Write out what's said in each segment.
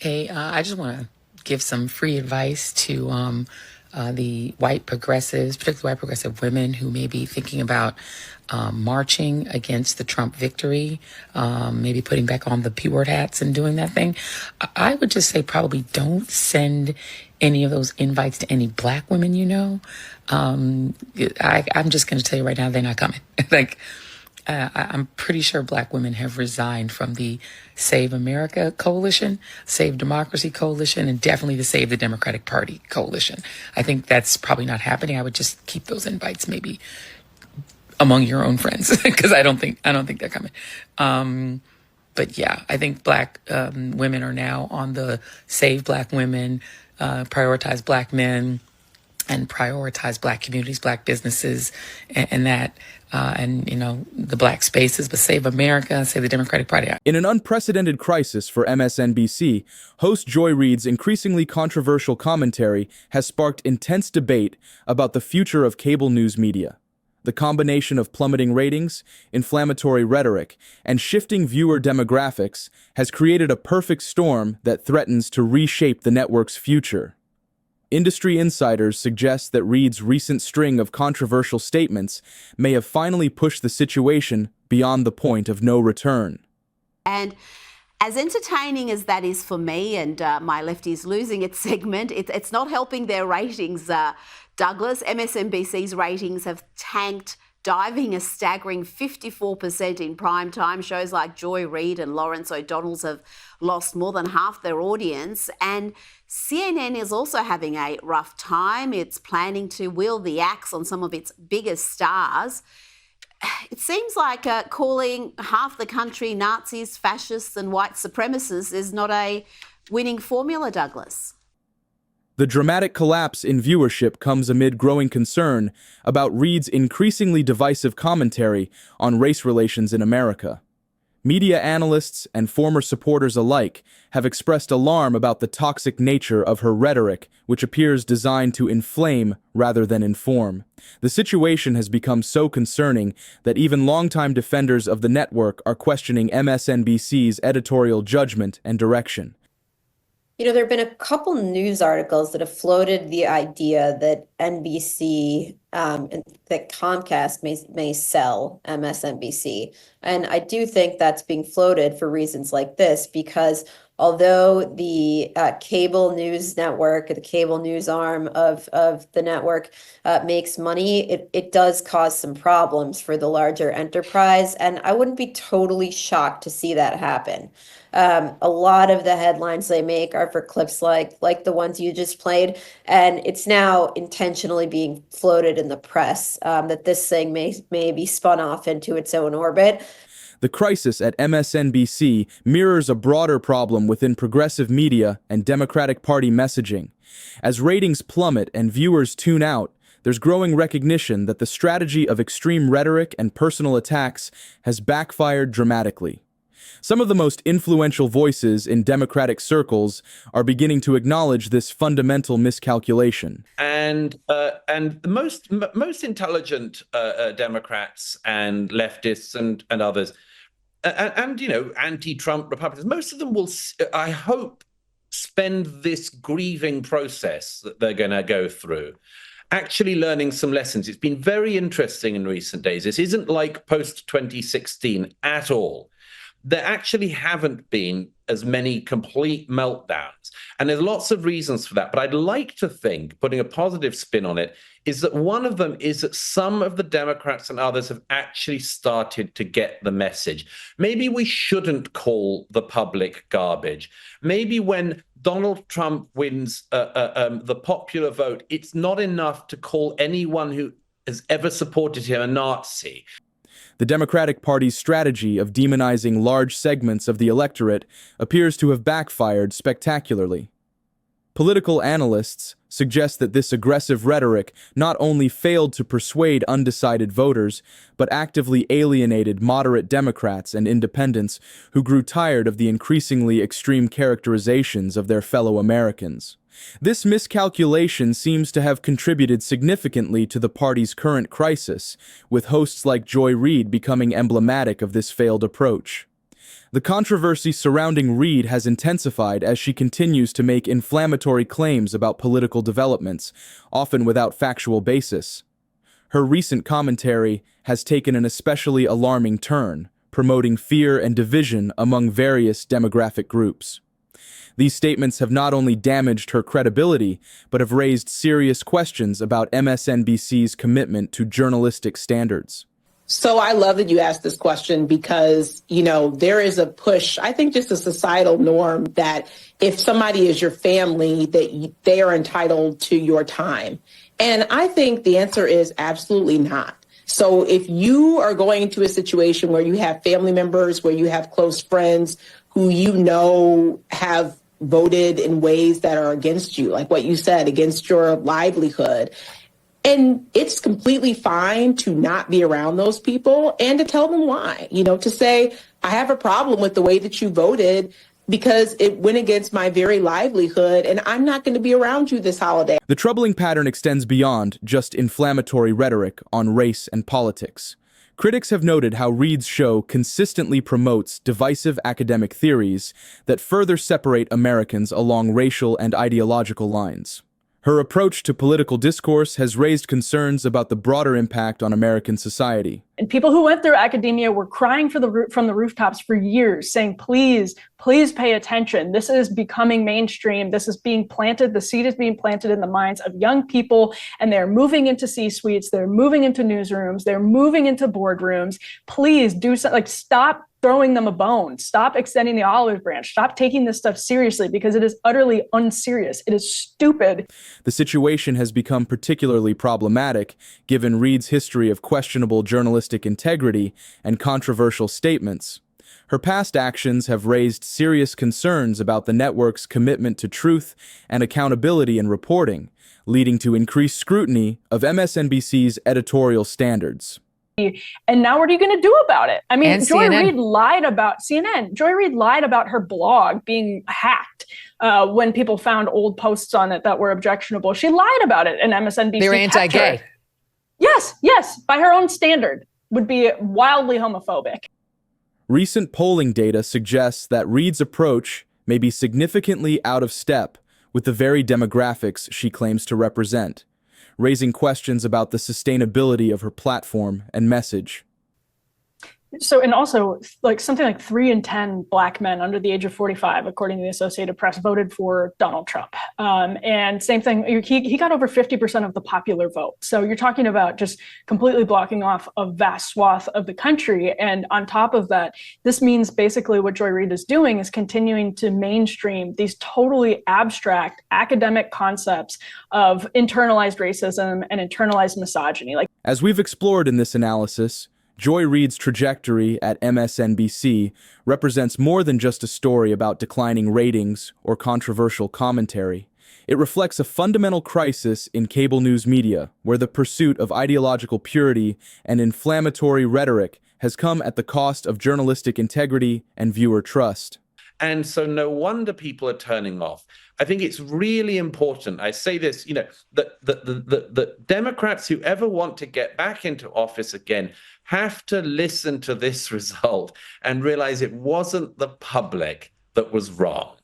Hey, I just want to give some free advice to the white progressives, particularly white progressive women who may be thinking about marching against the Trump victory, maybe putting back on the P word hats and doing that thing. I would just say probably don't send any of those invites to any black women you know. I'm just going to tell you right now, they're not coming. like, I'm pretty sure black women have resigned from the Save America Coalition, Save Democracy Coalition, and definitely the Save the Democratic Party Coalition. I think that's probably not happening. I would just keep those invites maybe among your own friends because I don't think they're coming. But yeah, I think black women are now on the Save Black Women, Prioritize Black Men, and prioritize black communities, black businesses, and the black spaces, but Save America, Save the Democratic Party. In an unprecedented crisis for MSNBC, host Joy Reid's increasingly controversial commentary has sparked intense debate about the future of cable news media. The combination of plummeting ratings, inflammatory rhetoric, and shifting viewer demographics has created a perfect storm that threatens to reshape the network's future. Industry insiders suggest that Reid's recent string of controversial statements may have finally pushed the situation beyond the point of no return. And as entertaining as that is for me and My Lefties Losing It segment, it's not helping their ratings, Douglas. MSNBC's ratings have tanked, diving a staggering 54% in prime time. Shows like Joy Reid and Lawrence O'Donnell's have lost more than half their audience. And CNN is also having a rough time. It's planning to wield the axe on some of its biggest stars. It seems like calling half the country Nazis, fascists and white supremacists is not a winning formula, Douglas. The dramatic collapse in viewership comes amid growing concern about Reid's increasingly divisive commentary on race relations in America. Media analysts and former supporters alike have expressed alarm about the toxic nature of her rhetoric, which appears designed to inflame rather than inform. The situation has become so concerning that even longtime defenders of the network are questioning MSNBC's editorial judgment and direction. There have been a couple news articles that have floated the idea that NBC, that Comcast may sell MSNBC. And I do think that's being floated for reasons like this, because although the cable news network, the cable news arm of the network makes money, it does cause some problems for the larger enterprise. And I wouldn't be totally shocked to see that happen. A lot of the headlines they make are for clips like the ones you just played, and it's now intentionally being floated in the press that this thing may be spun off into its own orbit. The crisis at MSNBC mirrors a broader problem within progressive media and Democratic Party messaging. As ratings plummet and viewers tune out, there's growing recognition that the strategy of extreme rhetoric and personal attacks has backfired dramatically. Some of the most influential voices in Democratic circles are beginning to acknowledge this fundamental miscalculation. And the most intelligent Democrats and leftists and others, and anti-Trump Republicans, most of them will, I hope, spend this grieving process that they're going to go through actually learning some lessons. It's been very interesting in recent days. This isn't like post-2016 at all. There actually haven't been as many complete meltdowns. And there's lots of reasons for that. But I'd like to think, putting a positive spin on it, is that one of them is that some of the Democrats and others have actually started to get the message. Maybe we shouldn't call the public garbage. Maybe when Donald Trump wins the popular vote, it's not enough to call anyone who has ever supported him a Nazi. The Democratic Party's strategy of demonizing large segments of the electorate appears to have backfired spectacularly. Political analysts suggest that this aggressive rhetoric not only failed to persuade undecided voters, but actively alienated moderate Democrats and independents who grew tired of the increasingly extreme characterizations of their fellow Americans. This miscalculation seems to have contributed significantly to the party's current crisis, with hosts like Joy Reid becoming emblematic of this failed approach. The controversy surrounding Reid has intensified as she continues to make inflammatory claims about political developments, often without factual basis. Her recent commentary has taken an especially alarming turn, promoting fear and division among various demographic groups. These statements have not only damaged her credibility, but have raised serious questions about MSNBC's commitment to journalistic standards. So I love that you asked this question because, there is a push, I think just a societal norm that if somebody is your family, that they are entitled to your time. And I think the answer is absolutely not. So if you are going into a situation where you have family members, where you have close friends who have voted in ways that are against you, like what you said, against your livelihood, and it's completely fine to not be around those people and to tell them why, to say, I have a problem with the way that you voted because it went against my very livelihood and I'm not going to be around you this holiday. The troubling pattern extends beyond just inflammatory rhetoric on race and politics. Critics have noted how Reid's show consistently promotes divisive academic theories that further separate Americans along racial and ideological lines. Her approach to political discourse has raised concerns about the broader impact on American society. And people who went through academia were crying from the rooftops for years, saying, please pay attention. This is becoming mainstream. This is being planted. The seed is being planted in the minds of young people, and they're moving into C-suites. They're moving into newsrooms. They're moving into boardrooms. Please do something. Stop throwing them a bone. Stop extending the olive branch. Stop taking this stuff seriously because it is utterly unserious. It is stupid. The situation has become particularly problematic given Reid's history of questionable journalistic integrity and controversial statements. Her past actions have raised serious concerns about the network's commitment to truth and accountability in reporting, leading to increased scrutiny of MSNBC's editorial standards. And now what are you going to do about it? I mean, And Joy CNN. Reid lied about CNN. Joy Reid lied about her blog being hacked when people found old posts on it that were objectionable. She lied about it, and MSNBC They're kept her. anti-gay. Yes, by her own standard, would be wildly homophobic. Recent polling data suggests that Reid's approach may be significantly out of step with the very demographics she claims to represent, raising questions about the sustainability of her platform and message. So, and also, like something like 3 in 10 Black men under the age of 45, according to the Associated Press, voted for Donald Trump. And same thing, he got over 50% of the popular vote. So you're talking about just completely blocking off a vast swath of the country. And on top of that, this means basically what Joy Reid is doing is continuing to mainstream these totally abstract academic concepts of internalized racism and internalized misogyny. As we've explored in this analysis, Joy Reid's trajectory at MSNBC represents more than just a story about declining ratings or controversial commentary. It reflects a fundamental crisis in cable news media, where the pursuit of ideological purity and inflammatory rhetoric has come at the cost of journalistic integrity and viewer trust. And so no wonder people are turning off. I think it's really important. I say this, the Democrats who ever want to get back into office again have to listen to this result and realize it wasn't the public that was wrong.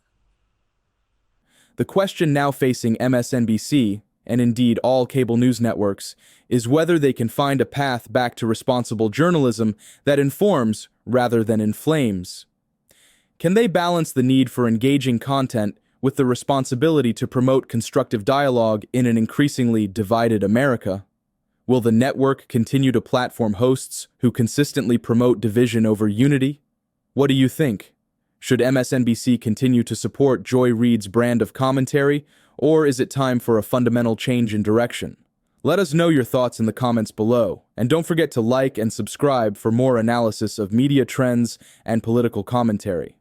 The question now facing MSNBC, and indeed all cable news networks, is whether they can find a path back to responsible journalism that informs rather than inflames. Can they balance the need for engaging content with the responsibility to promote constructive dialogue in an increasingly divided America? Will the network continue to platform hosts who consistently promote division over unity? What do you think? Should MSNBC continue to support Joy Reid's brand of commentary, or is it time for a fundamental change in direction? Let us know your thoughts in the comments below, and don't forget to like and subscribe for more analysis of media trends and political commentary.